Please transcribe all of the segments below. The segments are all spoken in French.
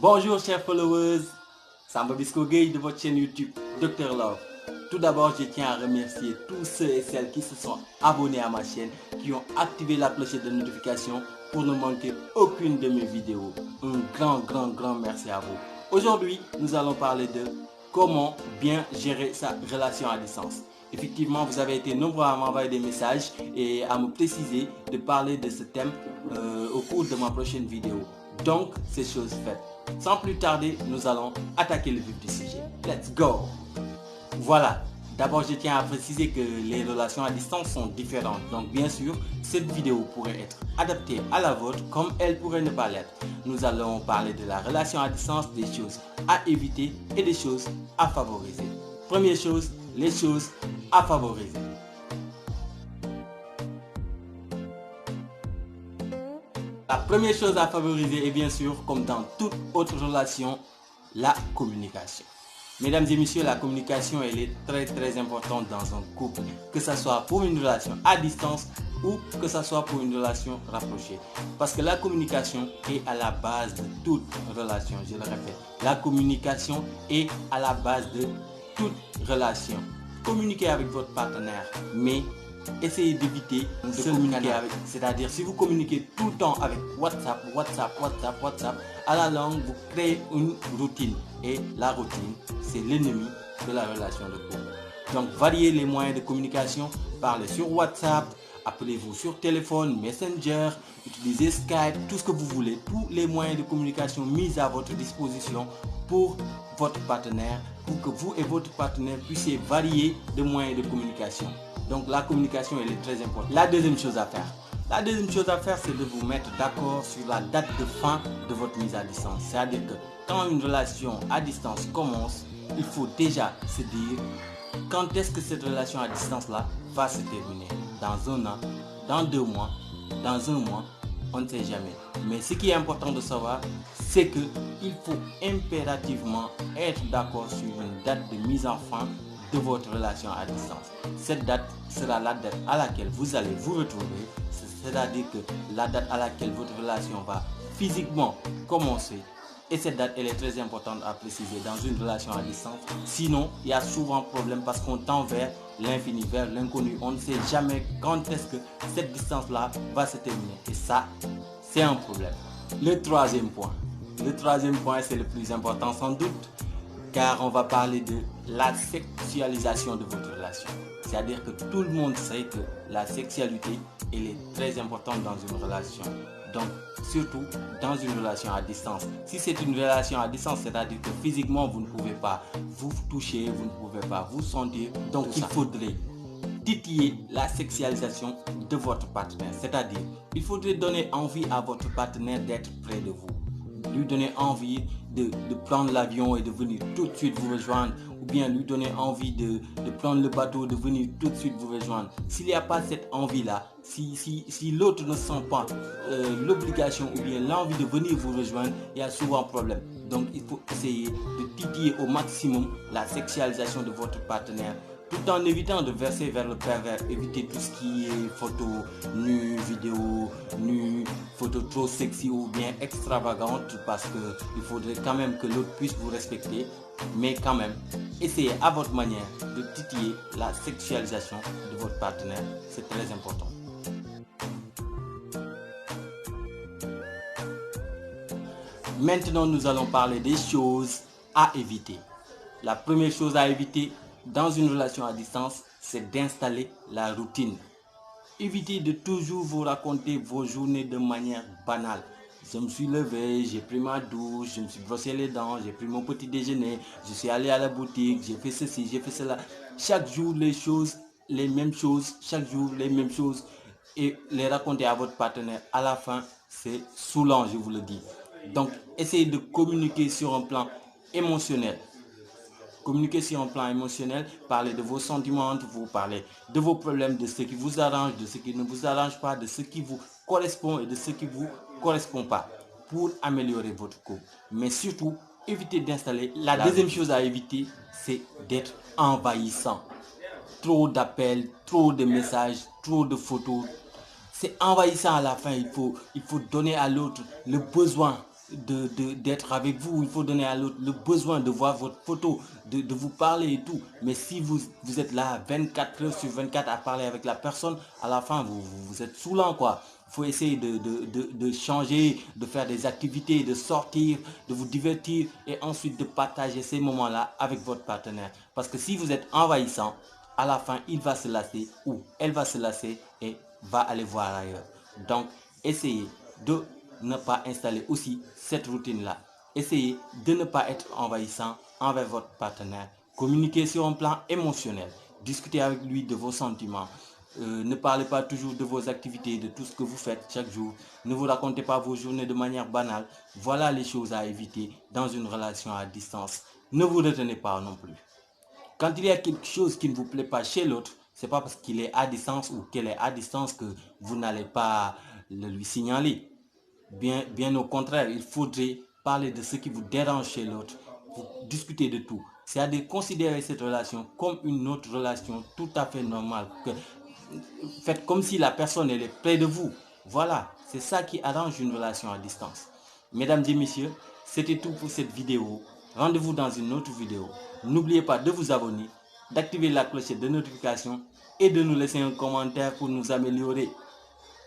Bonjour chers followers, Samba Bisco Gay de votre chaîne YouTube Dr Love. Tout d'abord, je tiens à remercier tous ceux et celles qui se sont abonnés à ma chaîne, qui ont activé la cloche de notification pour ne manquer aucune de mes vidéos. Un grand merci à vous. Aujourd'hui, nous allons parler de comment bien gérer sa relation à distance. Effectivement, vous avez été nombreux à m'envoyer des messages et à me préciser de parler de ce thème au cours de ma prochaine vidéo. Donc, c'est chose faite. Sans plus tarder, nous allons attaquer le vif du sujet. Let's go! Voilà, d'abord je tiens à préciser que les relations à distance sont différentes. Donc bien sûr, cette vidéo pourrait être adaptée à la vôtre comme elle pourrait ne pas l'être. Nous allons parler de la relation à distance, des choses à éviter et des choses à favoriser. Première chose, les choses à favoriser. La première chose à favoriser est bien sûr, comme dans toute autre relation, la communication. Mesdames et messieurs, la communication elle est très importante dans un couple, que ce soit pour une relation à distance ou que ce soit pour une relation rapprochée. Parce que la communication est à la base de toute relation, je le répète. La communication est à la base de toute relation. Communiquez avec votre partenaire, mais essayez d'éviter de communiquer avec, c'est-à-dire si vous communiquez tout le temps avec WhatsApp, à la longue vous créez une routine et la routine c'est l'ennemi de la relation de couple. Donc variez les moyens de communication, parlez sur WhatsApp, appelez-vous sur téléphone, Messenger, utilisez Skype, tout ce que vous voulez, tous les moyens de communication mis à votre disposition pour votre partenaire, pour que vous et votre partenaire puissiez varier de moyens de communication. Donc la communication elle est très importante. La deuxième chose à faire, c'est de vous mettre d'accord sur la date de fin de votre mise à distance. C'est-à-dire que quand une relation à distance commence, il faut déjà se dire quand est-ce que cette relation à distance là va se terminer. Dans un an, dans 2 mois, dans un mois, on ne sait jamais. Mais ce qui est important de savoir, c'est qu'il faut impérativement être d'accord sur une date de mise en fin de votre relation à distance. Cette date sera la date à laquelle vous allez vous retrouver, c'est-à-dire que la date à laquelle votre relation va physiquement commencer. Et cette date elle est très importante à préciser dans une relation à distance. Sinon, il y a souvent problème parce qu'on tend vers l'infini, vers l'inconnu. On ne sait jamais quand est-ce que cette distance-là va se terminer. Et ça, c'est un problème. Le troisième point, c'est le plus important sans doute, car on va parler de la sexualisation de votre relation. C'est-à-dire que tout le monde sait que la sexualité elle est très importante dans une relation. Donc, surtout dans une relation à distance. Si c'est une relation à distance, c'est-à-dire que physiquement vous ne pouvez pas vous toucher, vous ne pouvez pas vous sentir. Donc, il faudrait titiller la sexualisation de votre partenaire. C'est-à-dire, il faudrait donner envie à votre partenaire d'être près de vous. Lui donner envie de prendre l'avion et de venir tout de suite vous rejoindre, ou bien lui donner envie de prendre le bateau, de venir tout de suite vous rejoindre. S'il n'y a pas cette envie-là, si l'autre ne sent pas l'obligation ou bien l'envie de venir vous rejoindre, il y a souvent un problème. Donc il faut essayer de titiller au maximum la sexualisation de votre partenaire, tout en évitant de verser vers le pervers. Évitez tout ce qui est photos nues, vidéos nues, photos trop sexy ou bien extravagantes, parce qu'il faudrait quand même que l'autre puisse vous respecter. Mais quand même, essayez à votre manière de titiller la sexualisation de votre partenaire. C'est très important. Maintenant, nous allons parler des choses à éviter. La première chose à éviter dans une relation à distance, c'est d'installer la routine. Évitez de toujours vous raconter vos journées de manière banale. Je me suis levé, j'ai pris ma douche, je me suis brossé les dents, j'ai pris mon petit déjeuner, je suis allé à la boutique, j'ai fait ceci, j'ai fait cela. Chaque jour les mêmes choses, chaque jour les mêmes choses, et les raconter à votre partenaire. À la fin, c'est saoulant, je vous le dis. Donc, essayez de communiquer sur un plan émotionnel. Communiquer sur un plan émotionnel, parler de vos sentiments, vous parler de vos problèmes, de ce qui vous arrange, de ce qui ne vous arrange pas, de ce qui vous correspond et de ce qui ne vous correspond pas, pour améliorer votre couple. Mais surtout, évitez d'installer. La deuxième chose à éviter, c'est d'être envahissant. Trop d'appels, trop de messages, trop de photos. C'est envahissant à la fin. Il faut donner à l'autre le besoin d'être avec vous, il faut donner à l'autre le besoin de voir votre photo, de vous parler et tout. Mais si vous êtes là 24 heures sur 24 à parler avec la personne, à la fin, vous êtes saoulant, quoi. Il faut essayer de changer, de faire des activités, de sortir, de vous divertir et ensuite de partager ces moments-là avec votre partenaire. Parce que si vous êtes envahissant, à la fin, il va se lasser ou elle va se lasser et va aller voir ailleurs. Donc, essayez de ne pas installer aussi cette routine-là. Essayez de ne pas être envahissant envers votre partenaire. Communiquez sur un plan émotionnel. Discutez avec lui de vos sentiments. Ne parlez pas toujours de vos activités, de tout ce que vous faites chaque jour. Ne vous racontez pas vos journées de manière banale. Voilà les choses à éviter dans une relation à distance. Ne vous retenez pas non plus. Quand il y a quelque chose qui ne vous plaît pas chez l'autre, ce n'est pas parce qu'il est à distance ou qu'elle est à distance que vous n'allez pas le lui signaler. Bien au contraire, il faudrait parler de ce qui vous dérange chez l'autre. Vous discutez de tout. C'est-à-dire considérer cette relation comme une autre relation tout à fait normale. Faites comme si la personne elle est près de vous. Voilà, c'est ça qui arrange une relation à distance. Mesdames et messieurs, c'était tout pour cette vidéo. Rendez-vous dans une autre vidéo. N'oubliez pas de vous abonner, d'activer la clochette de notification et de nous laisser un commentaire pour nous améliorer.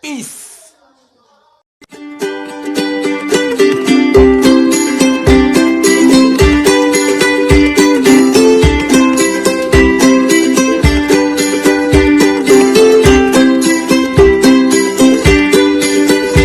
Peace!